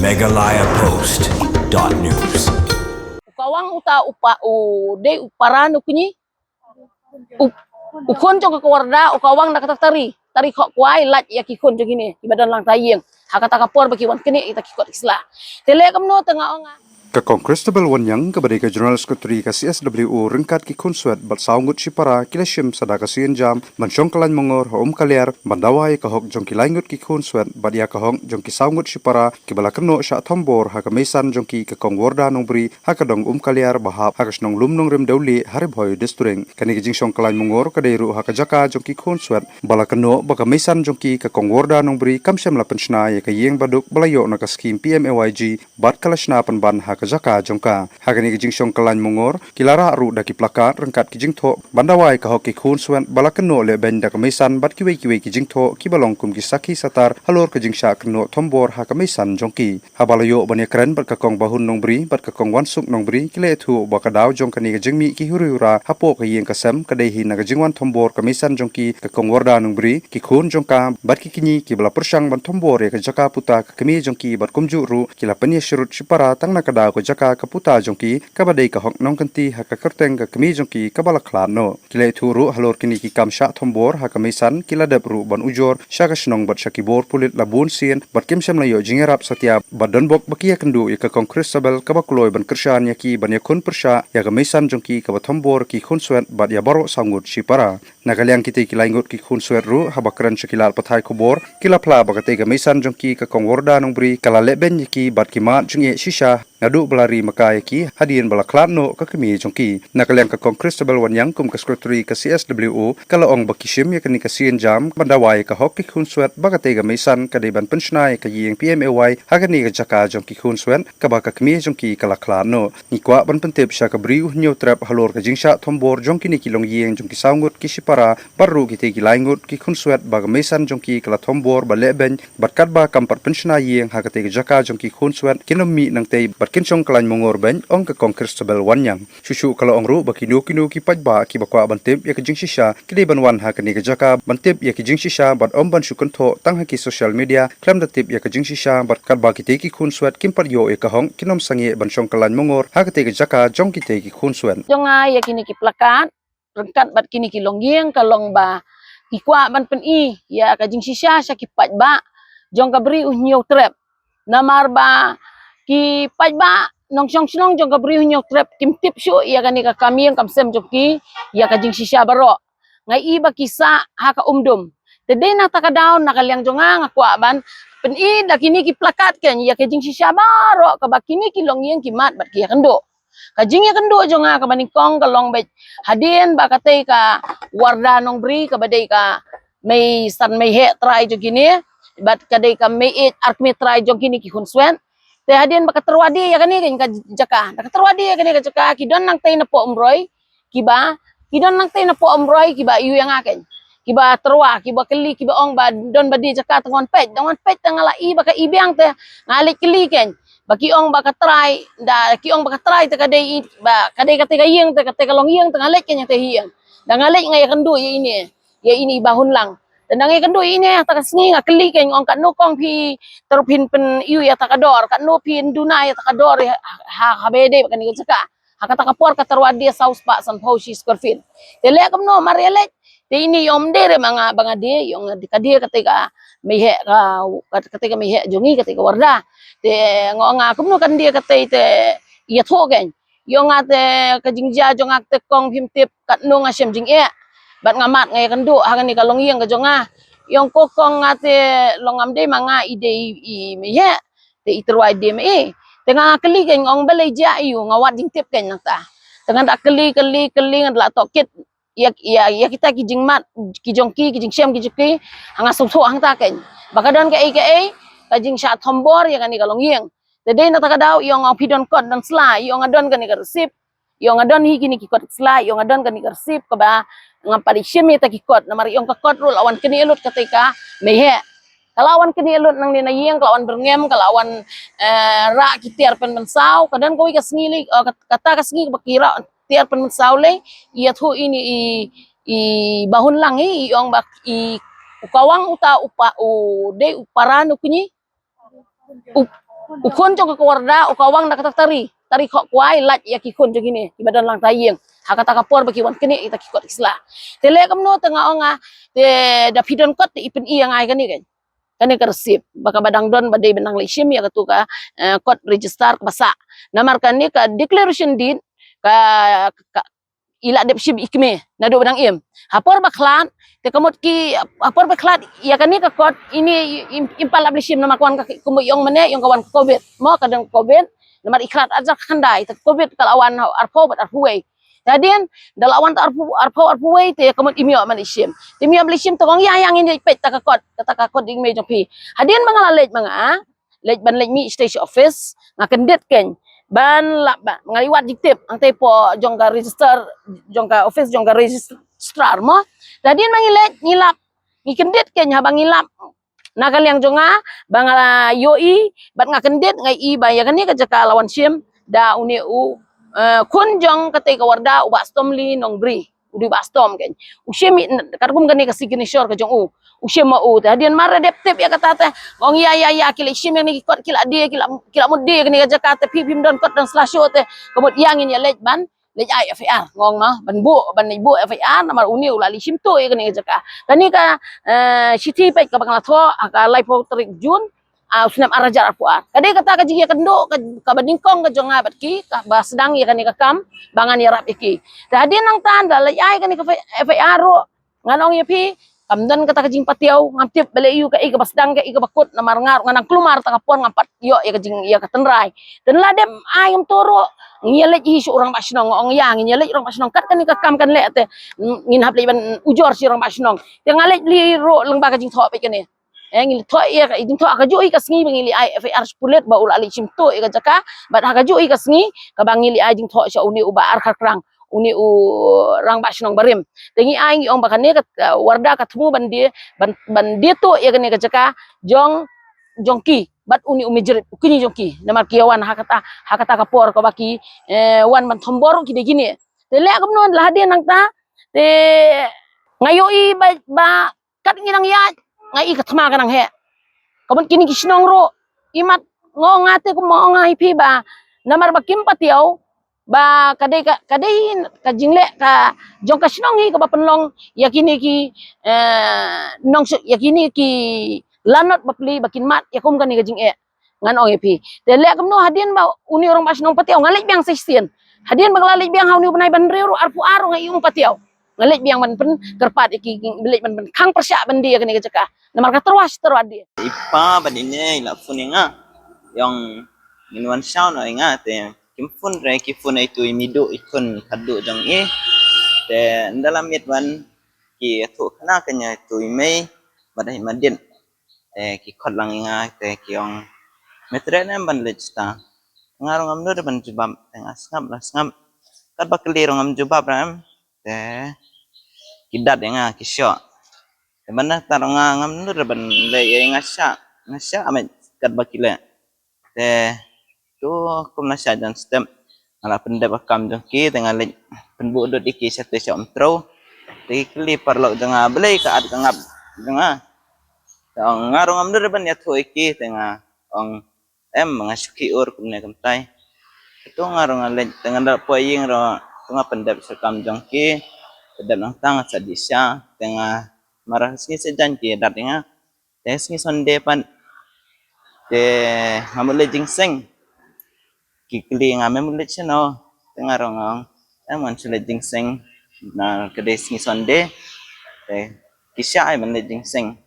megalayapost.news. Ukawang uta upa de uparano kunyi ukon jong kawarda ukawang nakatatari tari kok kuai lat ya kikon jong gini ibadan lang tayeng hakata kapor bagi wan kini ita kikot isla tele kamno tengah onga Ka Constable Wanyang kabadi ka General Secretary ka CSWO ringkat ki kunsuat bat saungut si para kilashim sadaka siyan jam mansyong kalan mongor kalyar bandaway kahok jong kilayngut ki kunsuat badia kahong jong ki saungut si para kibalakano sya tombor haka mesan jong ki kakongwarda nong bri haka dong kalyar bahap hakas nong lumnong rim dawli haribhoy disturing kani jing syong kalan mongor kadairu haka jaka jong ki kunsuat balakano baka mesan jong ki kakongwarda nong bri kamsyam lapan syna ya kayeng baduk balayo na ka skim PMAYG bat kalashna panban haka jaka jongka hagani kijing syong kalan mongor kilara ru daki plakat rengkat kijing tho bandawai ka hoki khun suan balakano le benda kamisan bat kiwe kijing tho kibalong kum kisaki satar halor kijing sha kno thombor ha kamisan jongki habalayo bania kren bat ka kong bahun nongbri bat ka kong wansuk nongbri kile thu bakadaw jongkani kijing mi ki hurura hapo ka yeng kasam kadai hi na kijing wan thombor kamisan jongki ka kong warda nongbri ki khun jongka bat ki kini kibala persang ban thombor ya ka jaka puta kami jongki bat kumju ru kila pania shurut sipara tangna kada ko jaka kaputa jongki kabadai ka hok nong kanti haka kerteng ka kami jongki kabala khlano kile thuru halor kini ki kamsha thombor haka misan kila dapru ban ujor shaka snong bat shakibor pulit labun sien bat kimsam layo jingerap satya badan bok bakia kendu ya ka Constable kabakuloy ban kershan yaki ban yakun persha ya ka misan jongki ka thombor ki khunsuat bat ya baro sangut sipara nagalyang kiti kilaingot ki khunsuat ru habakran shakilal pathai khobor kila phla bakate ka misan jongki ka kongwarda nongbri kala leben yaki bat kimat jungye shisha ngadu belari makai ki hadian balaklan no ka kami jongki nakalyang ka Constable Wanyang kum ka secretary ka CSWO kalaong bakishim ya kani ka sian jam bandawai ka hokki khunsuat bagate ga mesan ka deban pensnai ka yeng PMAY hagani ka jaka jongki khunsuat ka ba ka kami jongki kalaklan no nikwa ban pentep sya ka briu nyo trap halor ka jingsha thombor jongki ni kilong yeng jongki saungut ki sipara baru ki te kilaingut ki khunsuat ba ga mesan jongki kala thombor ba leben barkat ba kampar pensnai yeng hagate ka jaka jongki khunsuat kinomi nang te kinsyong kalan mongor ben ong ka Constable Wanyang susu kalau ong ru bakino kino ki pajba ki bakwa bantip ya kijing shisha kidi banwan ha kani jaka bantip ya kijing shisha bat om ban sukun tho tang ha ki social media klam da tip ya kijing shisha bat kat ba ki te ki khun swat kim par yo e ka hong kinom sangi ban syong kalan mongor ha ka te jaka jong ki te ki khun swat jonga ya kini ki plakat rengkat bat kini ki longyeng kalong ba ki kwa ban pen I ya ka jing shisha sya ki pajba jong ka bri uhnyo trap namar ba ki pajba nong syong jong ka bri uhnyo trap kim tip syu ya kani ka kami yang kamsem joki ya ka jing shisha baro ngai iba kisa ha ka umdum tede na takadaw nakalyang jonga ngakwa ban pen I da kini ki plakat ken ya ka jing shisha baro ka ba kini ki longyeng ki mat bat ki ya kendo kajing ya kendo jonga ka banikong ka long bet hadien ba katay ka warda nong bri ka badai ka may san may he try jo gini bat kadai ka may it ark may try jo gini ki hunswen te hadien ba katerwadi ya kani ka jaka katerwadi ya kani ka jaka kidon nang tay na po umroy kiba kidon nang tay na po umroy kiba iyu yang aken kiba terwa kiba keli kiba ong ba don badi jaka tangon pet tangala I ba ka ibang te ngalik keli ken baki ong baka try da ki ong baka try te kadai ba kadai kate kayeng te kate kalong yeng tengah lek ken te hiyang da ngalek ngai kendu ya ini bahun lang dan ngai kendu ini ta kasngi ngakeli ken ong kat no kong pi terpin pen iu ya takador kat no pin duna ya takador ha habede kan ni jaka ha kata kapor katarwadi saus pak san paushi square feet te lek no marelek te ini yom dere manga bangade yong dikadie ketika mehe ketika mehe jongi ketika warda te ngonga kumno kan dia kate te ya thogen yong ate kajingja jongak te kong himtip kat no ngasem jing e bat ngamat ngai kandu hagan ni kalong yeng ka jonga yong kokong ate longam de manga ide I mehe te iterwai de me tengah keli gen ong balai ja yu ngawat jing tip ken nata tengah dak keli ngad la tokit ya kita kijing mat kijongki kijing syam kijiki hanga sumso hang ta ken bakadon ka aka kajing sya thombor ya kani kalong yeng tede na takadaw yung pidon kod dan sla yung adon kani ka resip yung adon hi kini ki kod sla yung adon kani ka resip ka ba ngapari syemi ta ki kod na mari yung ka kod rul awan kini elut ketika mehe kalawan kini elut nang ninayeng kalawan berngem kalawan ra kitiar pen mensau kadan kowi kasngili kata kasngi bakira tiar pen mensau le ia thu ini I bahun lang yung bak ukawang uta upa de uparano kunyi ukon jong ka warda o kawang nakatari tari kok kuai lat ya kikon jong ini di badan lang tayeng hakata kapor bagi wan kini ita kikot isla tele kamno tengah onga te da pidon kot te ipen i yang ai kani kan kani ka resip baka badang don badai benang lishim ya katu ka kot register ka basa namar kani ka declaration deed ka ila dep shib ikme na do benang im hapor baklan te kamot ki hapor baklan ya kani ka kot ini impal ablishim namar kawan ka kumo yong mene yong kawan covid mo kadang covid namar ikrat aja khandai te covid kalawan arpo bat arpuwe Jadian dalawan arpo te kamot imio man ishim timio blishim to ya yang ini pet takakot ding me jopi hadian mangalalej mga lej ban lej mi station office ngakendet ken ban lap ngaliwat diktip ang tepo jongga register jongga office jongga registrar mo dadian mangilet ngilap ngikendet ken habang ngilap nakal yang jonga bang yoi bat ngakendet ngai i bayagan ni kajaka lawan sim da uni u kun jong kate ka warda ubastom li nong bri udi bastom ken ushim kargum gani ka signature ka jong u ushim ma u hadian mara dep tep ya kata ta ngong ya kila shim yang ni kot kila dia kila mudi gani ka jakate pipim don kot dan slasho te kemut yangin ya lej ban lej ai FAR ngong ma ban ibu FAR namar uni ulali shim to ya gani ka jaka kani ka city pek ka bangla tho ka live trik jun usnam arajar apuar kade kata ka jigi kendo ka bandingkong ka jonga batki ka basdang ya kani ka kam bangan ya rap iki tadi nang tanda lay ai kani ka FAR nganong ya pi kamdan kata ka jing patiaw ngaptip bale yu ka ka basdang ka bakut na marngar nganang klumar ta kapon ngapat yo ya ka jing ya ka tenrai dan ladem ayam toro ngiyalej hi orang basnong ngong yang ngiyalej orang basnong kat kani ka kam kan le te nginhap le ban ujor si orang basnong tengalej li ro leng ba ka jing tho pe kani ngili tho ya ka iding tho ka joi ka sngi ngili ai FAR spulet ba ul ali chim to ka jaka bat ka joi ka sngi ka bangili ai ding tho sha uni uba ar khakrang uni u rang basnong barim tengi ai ong bakane ka warda ka thumu ban dia to ya ka jaka jongki bat uni umijrit kini jongki namar kiawan hakata ka por ka baki wan man thombor ki de gini te le ka non la de nang ta te ngayoi ba kat nginang ya ngai ka thma kanang he kamun kini kisnong ro imat ngongate ko mo ngai pi ba namar bakim patiaw ba kadai ka jingle ka jong ka sinong hi ka ba penlong yakini ki nong yakini ki lanot bapli bakin mat yakum kan ka jing ngan ong pi de le kam no hadin ba uni orang mas nong patiaw ngalek biang sesien hadin baglalek biang hauni banai ban reru arpu aru ngai yung patiaw ngalek biang man pen kerpat iki belik man kang persya bandi kan ka jaka namar ka terwas terwadi ipa badine ila funinga yang minuan sao na inga te kimfun re kifun itu imido ikun kadu jang te dalam mitwan ki thu khana kanya tu imei badai madin ki khot lang inga te kiong metre na ban lechta ngarong amno de ban jubam tengah ngam kat bakli rong am jubab ram te kidat inga kisyo mana tarong ngam nur ban le ngasya amet kat bakile te tu kum nasya dan stem ala pendep akam jongki dengan le penbu dot iki sate syom tro te kli parlo janga belai ka ad ngap janga tong ngarong am nur ban ya thu iki tenga ong ngasuki ur kumne kamtai itu ngarong le dengan da poying ro tunga pendep sekam jongki pendep nang tang sadisya tenga marah sini sejan ki datinga tes ni sonde pan te ngamule jingseng kikli ngamule cheno tengarong man sule jingseng na kedes ni sonde te kisya ay man jingseng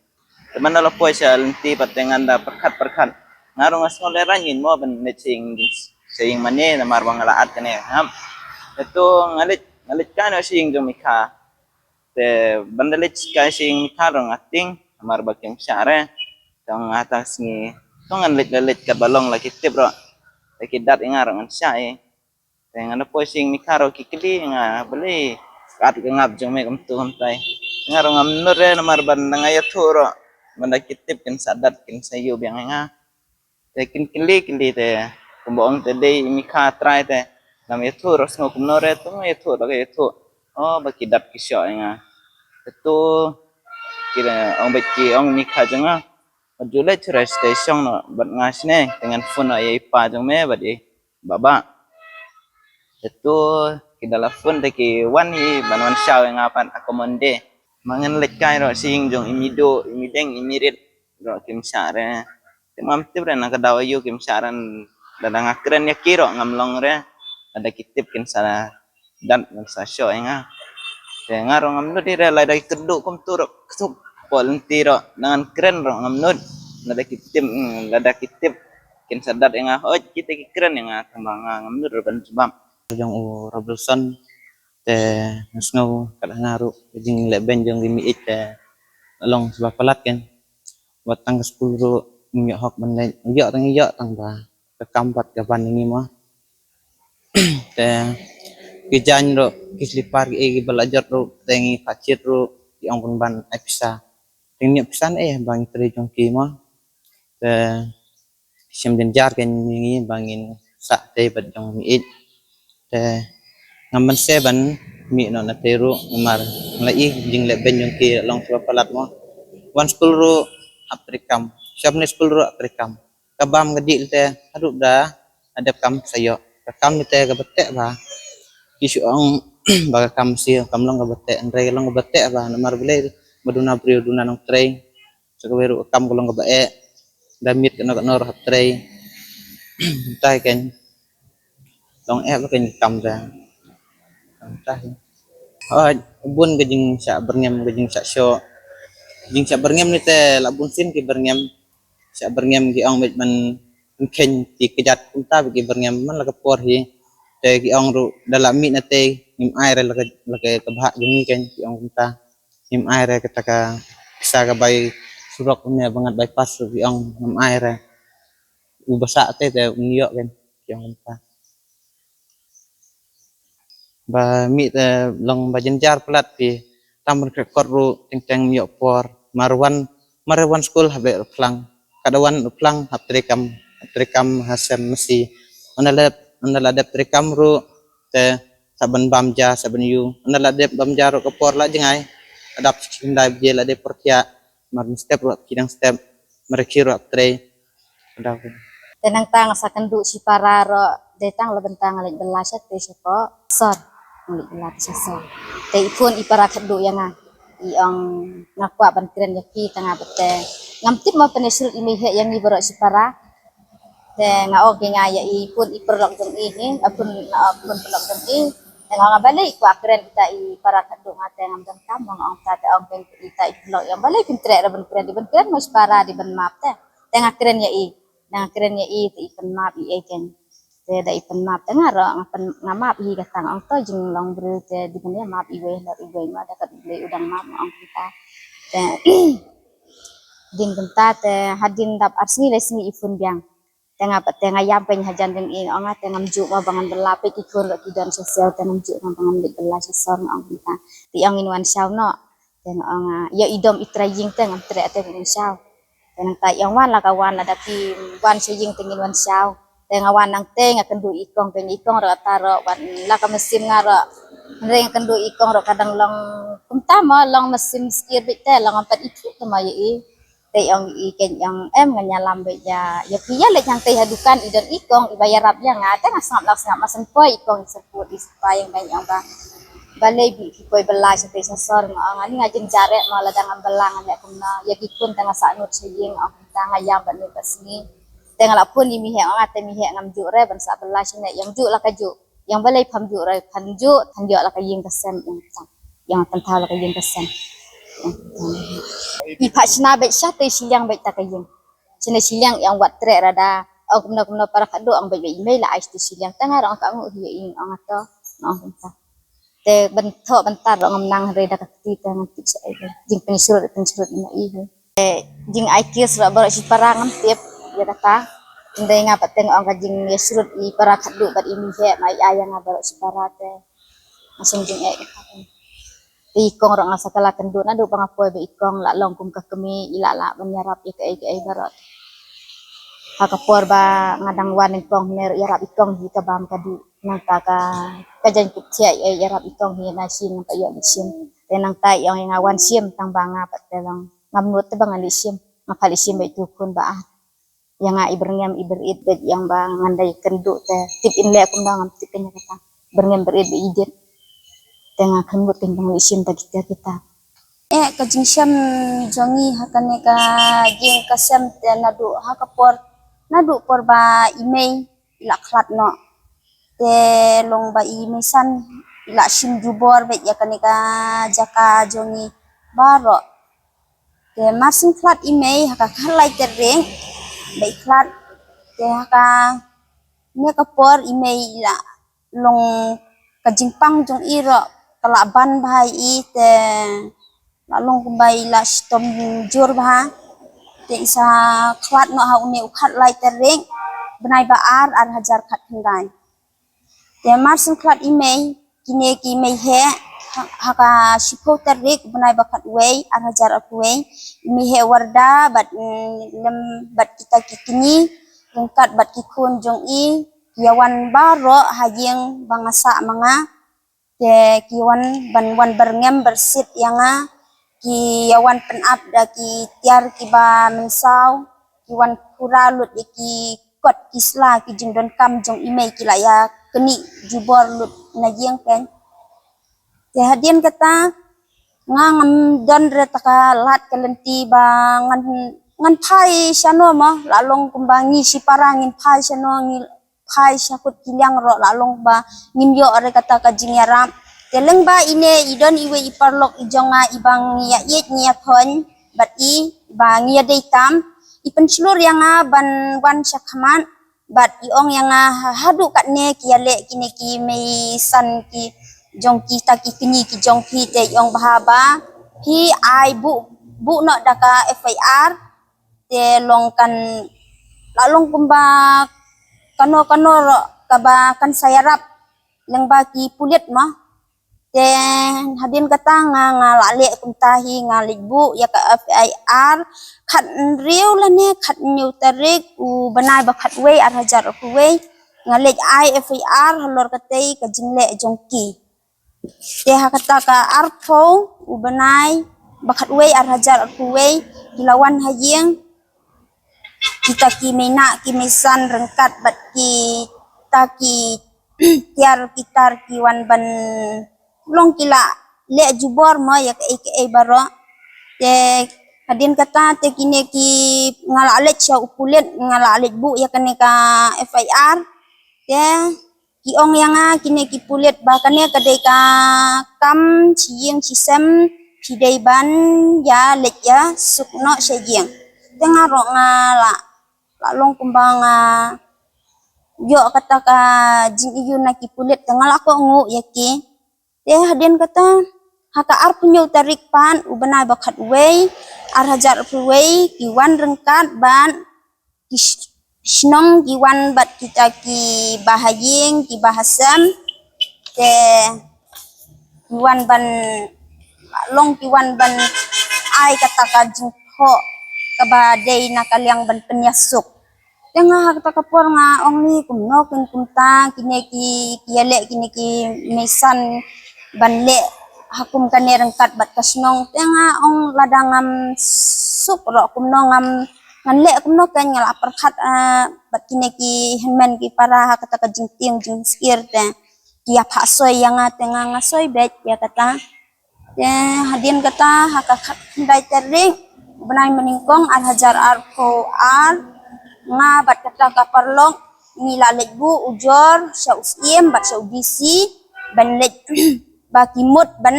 teman lo po siya linti patengan da perkat ngarong asngole rangin mo ban necing sing mane na marwang laat kane ham itu ngalit kan sing jomika te bandalit kasing mikarong ating amar bakim syare tong atas ni tongan lit ka balong lagi tip ro lagi dat ingarong an syai te ngana po sing mikaro kikili nga beli kat ngap jong me kum tu tai ngarong am nure namar ban ngaya thuro banda kitip kin sadat kin sayu biang nga te kin kili te kumbong te dei mika trai te nam yathu ros ngo kumnore to yathu ro yathu oh bakidat kisyo nga itu kira ong beki ong mika janga Majulah curai station no bat ngas ne dengan phone no ye ipa jong me bat ye baba. Itu kidala phone de ki wan hi banwan shaw yang apan akomonde. Mangan lekai ro sing jong imido imideng imirit ro kim sare. Temam tip re na kadawa yu kim saran dadang akren ya kiro ngamlong re ada kitip kin sara dan sa show nga. Te ngaro ngamno dire la dai keduk kom turuk kesuk volunteer dengan keren ro ngamnud lada kitip kin sadat yang oh kita keren yang tambang ngamnud ro ban sebab jong u robelson te nusngau kada ngaru jing leben jong limi it te long sebab pelat kan buat tanggal 10 ro nyo hok ban yo tang ba kekampat kapan ini mah te kijan ro kislipar belajar ro tengi kacit ro yang pun ban episa tingnya pisan bang tri jong ki mah te sim den jar kan ni bangin sa te bat jong mi it te ngaman se ban mi no na teru mar lai jing le ben jong ki long tua palat mo wan school ro aprikam siap ni school ro aprikam kabam ngedi te adu da ada kam sayo kam ni te ga betek ba isu ang baga kam si kam long ga betek andre long ga betek ba namar bele maduna brio duna nong train sakaweru kam golong ga bae damit kena nor hatre tai ken long ken kam da tai bun gejing sa berngem gejing sa syo jing sa berngem ni te la bun sin ki berngem sa berngem gi ong met man ken ti kejat kunta gi berngem man la kapor hi te gi ong ru dalam mi na te nim aire la ka bha jing ken gi ong kunta nim aire ketaka sa ga bay surok ne banget bypass gi ong nim aire ubasa te unyo ken gi ong kunta ba mi te long ba jenjar plat pi tamun rekor ru teng mio por marwan school habe plang kadawan plang haptrekam hasem mesi onala dep trekam ru te saben bamja saben yu onala dep bamja ru kepor la jengai adap kindai je la dep pertia mar step ru kidang step merekiro aptre adap tenang tang sa kendu si pararo detang la bentang lek belas te seko sor lek belas sor te ipun ipara kendu yang iong ngakwa ban keren yaki tanga bete ngamtip ma penesul imihe yang ibaro si para te ngao ge ngaya ipun iperlok jeng ini apun pelok jeng i nga balik kwa keren kita i para kendu ngate ngam kam ong ta te ong pen kita iperlok yang balik pintre ra ban keren mas para di ban map te tengah keren ya i na keren ya i te ipen map i eken te da ipen map te ngaro ngamap hi katang ong to jeng long bru te di bene map i we ma da kat beli udang map ong kita te din benta te hadin dap arsni lesni ifun biang tengah yam pen hajan deng i ong te ngamju ma bangan belape ki kur ki dan sosial te ngamju ma bangan de belas sor ong kita ti ong in wan shaw no te ong ya idom itraying te ngam tre te in shaw tenang ta yang wan la kawan ada pi wan sejing tingin wan shaw tengah wan nang te ngakan du ikong pen ikong ro taro wan la ka mesin ngaro reng kan du ikong ro kadang long kumtama long mesin skir bit te long empat itu tama ye te yang iken yang nganyalam be ya pia le yang te hadukan idon ikong ibayar rap yang ngate ngasap laksana masen poi ikong sebut di supaya yang ba balai bi koi belas sampai sasor ngani ngajin jare malah dengan belang ane kuna ya gikun tengah sanut sejing tengah yang ban ni pasni tengah lapun di mihe ngate mihe ngam jure ban sa belas ne yang ju la kaju yang balai pam ju rai panju tanjo la kaying kesen yang tentang la kaying kesen i pasna be sya te silang be ta kaying sine silang yang wat tre rada kumna para kado ang be email la ais tu silang tengah orang kamu hi ing angato no te bentuk bentar ngam nang reda kakti te ngati sa jing pensurut ina i jing aikis ra bar si parang tiap ya kata ndai ngapa teng ong jing surut i para khadu bat ini he mai ayang bar si parate masing jing ikong ro ngasa kala kendu na do pangapoy be ikong la long kum ka kemi ila la menyarap ya ke barat hakapor ba ngadang wan ikong ner yarap ikong hi ka bam kadu nang taka kajan kutsia yarap ikong hi na sin ka yo sim tenang tai yang ngawan sim tang banga pat telang ngamnut te bangan sim ngapal isim baik tukun ba yang iberngem iberit bet yang ba ngandai kenduk te tip in le kum dangam tip nya kata berngem berit be idet tengah kenduk tengah isim ta kita kajing syam jongi hakane ka jing kasam te nadu por ba email ila khlat no te long ba email san ila sim jubor bet yakane ka jaka jongi baro te marsing khlat email haka khalai tereng bai khlat te haka ne ka por email ila long kajing pang jong iro kala ban bahai I te lalong kumbai la stom jur bah te isa khlat no ha une ukhat lai tereng benai baar ar hajar khat kendai te marsin khlat email kine ki mei he haka shipo terek benai bakat wei ar hajar akuwei mi he warda bat lem bat kita kikini lengkat bat kikun jong I yawan baro hajing bangasa manga te kiwan banwan berngem bersit yanga ki yawan penap da ki tiar ki ba mensau kiwan kura lut ki kot kisla ki jingdon kam jong email ki la ya keni jubor lut na jeng pen te hadian kata ngam don re taka lat kalenti ba ngan phai syano mo lalong kumbangi si parangin phai syano ngi phai syakut kilyang ro lalong ba ngimyo re kata ka jingyaram teleng ba ine idon iwe iparlok ijonga ibang ya yet nya thon bat I ba ngia deitam ipen slur yang ban wan syakhaman bat iong yang hadu kat ne kiale kine ki mei san ki jong ki ta ki kini ki jong ki te iong bahaba hi ai bu no daka FIR te longkan lalong kumba kano ro kaba kan sayarap lengba ki pulit mah te hadin kata nga lale kumtahi nga ligbu ya ka FIR khat riu la ne khat nyu tarik u banai ba khat wei ar hajar ku wei nga lej ai FIR halor katei ka jingle jongki te hakata ka arfo u banai ba khat wei ar hajar ku wei dilawan hayeng kita ki mena ki mesan rengkat bat ki taki tiar kitar ki wan ban long kila le jubor mo ya ke baro te hadin kata te kine ki ngala alet sya upulet ngala alet bu ya kane ka FIR te ki ong yang kine ki pulet bakane kadai ka kam chiyeng chisem pidai ban ya let ya sukno syajeng tengah ro ngala long kumbang yo kata ka jing iyu na ki pulet tengah la ko ngu ya ki te hadian kata haka ar punyo tarik pan ubanai bakat wei ar hajar wei kiwan rengkat ban kisnong kiwan bat kita ki bahayeng ki bahasam te kiwan ban long kiwan ban ai kata ka jingho kabadai nakaliang ban penyasuk tengah kata kapor nga ong ni kumno kin kumta kine ki kiale kine ki mesan banle hakum kane rengkat bat kasnong tengah ong ladangam sup ro kumno ngam nganle kumno kan ngala perkhat bat kine ki henmen ki para kata ka jingting jing skir te ki apa soy yang tengah ngasoy bet ya kata te hadin kata haka ndai tering benai meningkong ar hajar ar ko ar nga bat kata ka parlong nila lebu ujor sya usiem bat sya udisi ban lej bakimut ban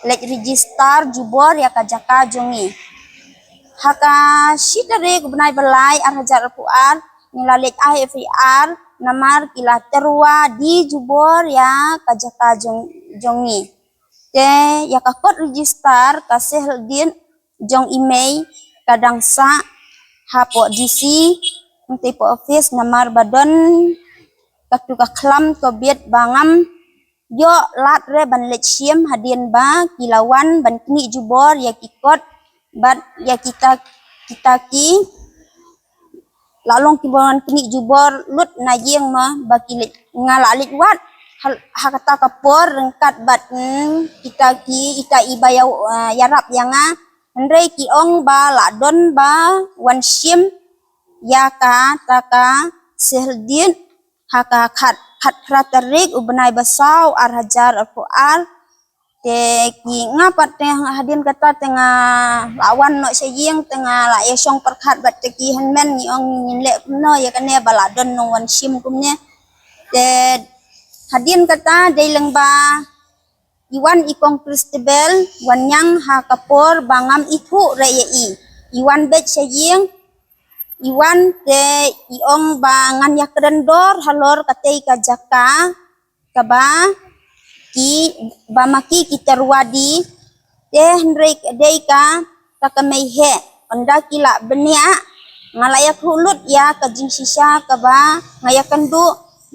lej register jubor ya kajaka jongi haka shitare gubnai balai ar hajar puar nila lej IFR namar kila terwa di jubor ya kajaka jongi te ya ka kod register kasih din jong email kadang sa hapo DC untuk office namar badon katuka klam kobiet bangam yo lat re ban lechiem hadien ba kilawan ban kini jubor ya kikot bat ya kita ki lalong kibawan kini jubor lut najeng ma baki ngala lit wat hakata kapor rengkat bat kita ki ita ibayau yarap yanga Henry ki ong ba la don ba wan shim ya ka taka sehdin haka khat kratarik ubnai basau ar hajar ar pual te ki ngapat te hadin kata tengah lawan no seying tengah la yesong perkhat bat te ki henmen ni ong nyin le no ya kane bala don no wan shim kumne te hadin kata deileng ba Iwan ikong Christabel wanyang ha kapor bangam itu reye Iwan bet seying Iwan te iong bangan ya kerendor halor katei kajaka kaba ki bamaki kita ruadi te hendrek deika takameihe onda kila benia ngalayak hulut ya kajing sisa kaba ngayakan du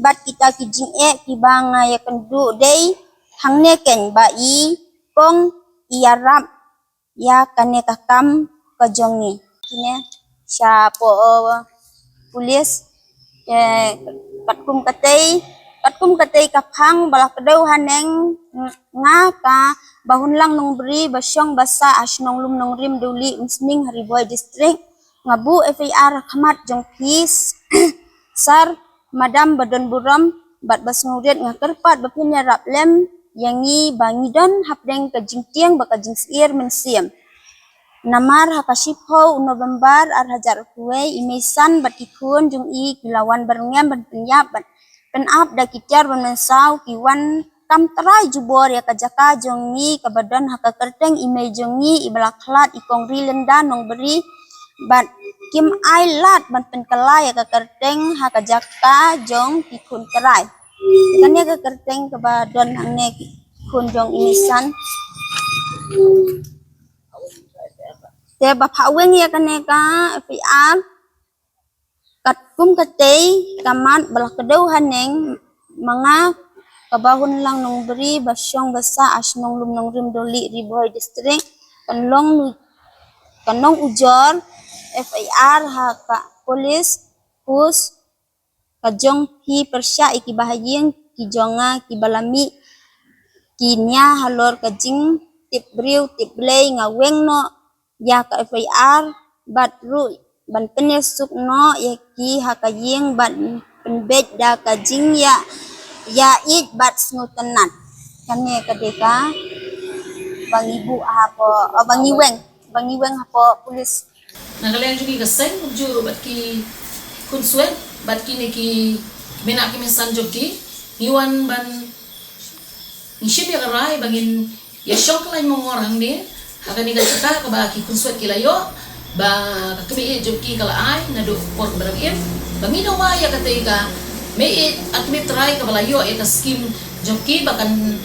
bat kita kijing ki bang ngayakan du dei hangne ken ba I kong iarap ya kane kakam kajongi kine siya po pulis katkum katay kaphang balak daw haneng nga ka bahun lang nung beri basyong basa asnong lum nong rim duli Musning Hariboy District ngabu FAR kamat jong peace sar madam badon buram bat basngurit nga kerpat bapinya raplem yangi bangidon hapdeng kajingtiang bakajing sir mensiam namar hakasipho November ar hajar kuwe imisan batikun jung I kilawan berngem ban penyap ban penap da kityar ban mensau kiwan kam terai jubor ya kajaka jongi kabadon hakakerteng ime jongi ibalaklat ikong rilenda nong beri ban kim ailat ban penkelai ya kakerteng hakajaka jong kikun terai kanya kakerteng kabadon hangne kun jong imisan te bapaweng ya kaneka FAR katkum katei kamat balak kedau haneng mga kabahun lang nong beri basyong basa asnong lum nong rim doli Riboy District kanong ujor FAR haka polis pus kajong hi persya iki bahayeng kijonga kibalami kinya halor kajing tip briu tip blay ngaweng no ya ka FAR bat ru ban penyesuk no ya ki hakayeng ban penbet da kajing ya it bat snutenan kane kadeka bang ibu hapo bang iweng hapo pulis Nagalayan juga kaseng juru bat ki kunsuet bat kini ki menak ki mesan joki niwan ban niship ya karai bangin ya syok lain mongorang ni akan ni kacaka ka ba ki kunsuet kilayo ba kakmi joki kala ai nadu por beragim bangino wa ya katay ka may at may try ka balayo ita skim joki bakan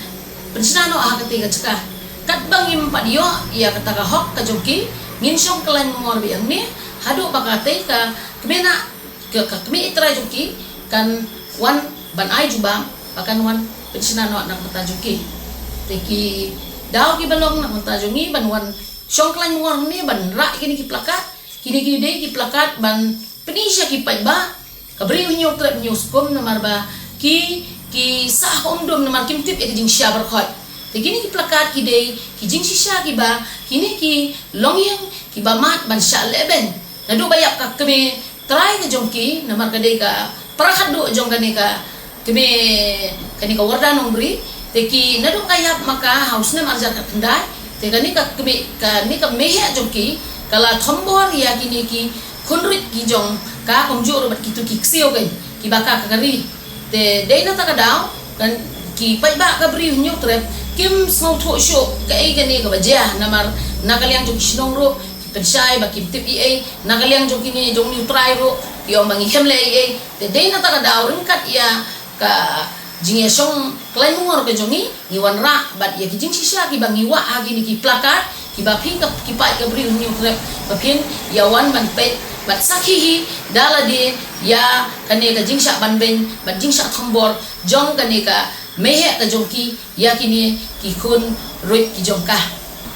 pensinano katay kacaka kat bangim padiyo ya kataka hok ka joki ngin syok lain mongor biang ni hadu bakatay ka kmena kakmi try joki kan wan ban ai juba bakan wan pensinano nang patajuki teki daw ki balong nang patajongi ban wan syongklan ngor ni ban ra kini ki plakat kini ki plakat ban penisya ki ba kabri unyo trap news kom namar ba ki sah omdom namar kim tip jing sya berkhot teki ki plakat ki dei ki jing shisha ki ba kini ki longyang ki ba mat ban sya leben nadu bayak ka kemi try ka jongki namar ka dei ka parahat do jong kami ka warda nong beri teki nadu kayap maka hausna marjar ka kendai tekani ka mehe jongki kala thombor ya kini ki khunrit ki jong ka komjor bat kitu ki ksio kai ki baka ka kari te deina ta ka daw kan ki pai ba ka bri nyok trep kim snow tho sho ka ai gani ka baja namar nakalyang jong shnong ro pensai ba kim tip ai nakalyang jong kini jong ni try ro yo mangi hemle ai te deina ta ka daw ringkat ya ka jing yasong klain mungor ke jongi iwan ra bat ya kijing sisa ki bangi wa agi ni ki plakat ki bapin ka ki pai ka bri ni krep bapin yawan ban pet bat sakhi dala de ya kane ka jing sha ban ben bat jing sha thombor jong kane ka mehe ka jongki ya kini ki khun roit ki jongka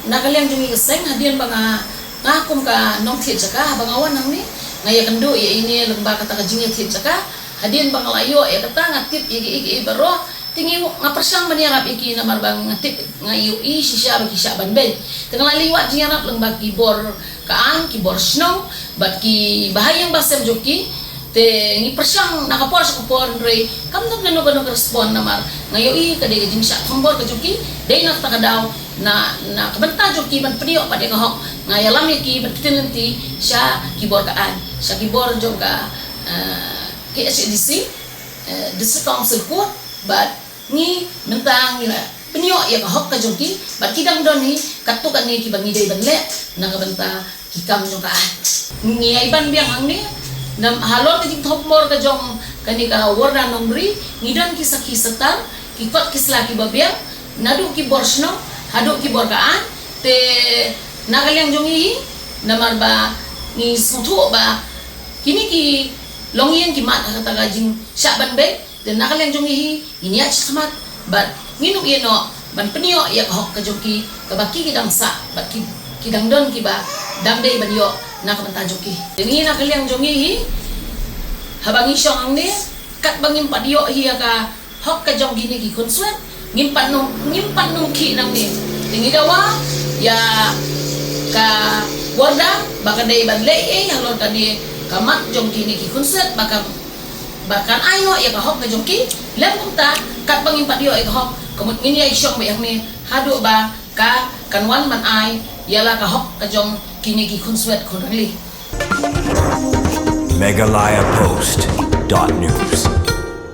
nakalyang jongi ka seng hadian banga ngakum ka nong thit chaka bangawan nang ni ngaya kendo ya ini lemba kata ka jing thit chaka hadin bang layo kata ngatip igi baro Tingi nga persang maniarap iki na marbang ngatip nga UI siya bagi siya banbay. Tengah liwat jiarap lang bagi bor kaan ki bor snow bat ki bahayang basem joki te ngi persang nakapor sa kupor re kam na no respond na mar nga UI ka de jing siya tombor ka joki de nga takadaw na kabanta joki ban pediok pada kahok nga yalam ki ban tinenti siya ki bor kaan siya ki bor jong ka KSDC District Council Court but ni mentang ni penyo ya kahok ka jongki bat kidang don ni katukan ni ki bangi day banle na kabanta kikam jong kaan ni iban biang ang ni nam halor ka jing thopmor ka jong kani ka warna nombri ngidan ki sakhi setar ki kot kisla ki babiang nadu ki borsno hadu ki borkaan te nagalyang jong hi namar ba ni sutu ba kini ki longian ki mat kata gajing syaban be dan nakalang jong hi ini ya samat bat minum ino ban penio ya hok ka joki ka baki kidang sa bat kidang don ki ba dam dei ban yo na ka banta joki ini nakalang jong hi habangi syong ni kat bangim padio hi ka hok ka jong gini ki konsuat ngimpan nung ki nang ni tingi dawa ya ka warda baka dei ban le halor ka ni kamat jong kini ki konset bahkan ayo ya kahok na jong ki lem kunta kat bangin padio ya kahok kamut ngini ay syong bayang ni hadu ba ka kanwan man ay yala kahok ka jong kini ki konset konrali MegalayaPost.news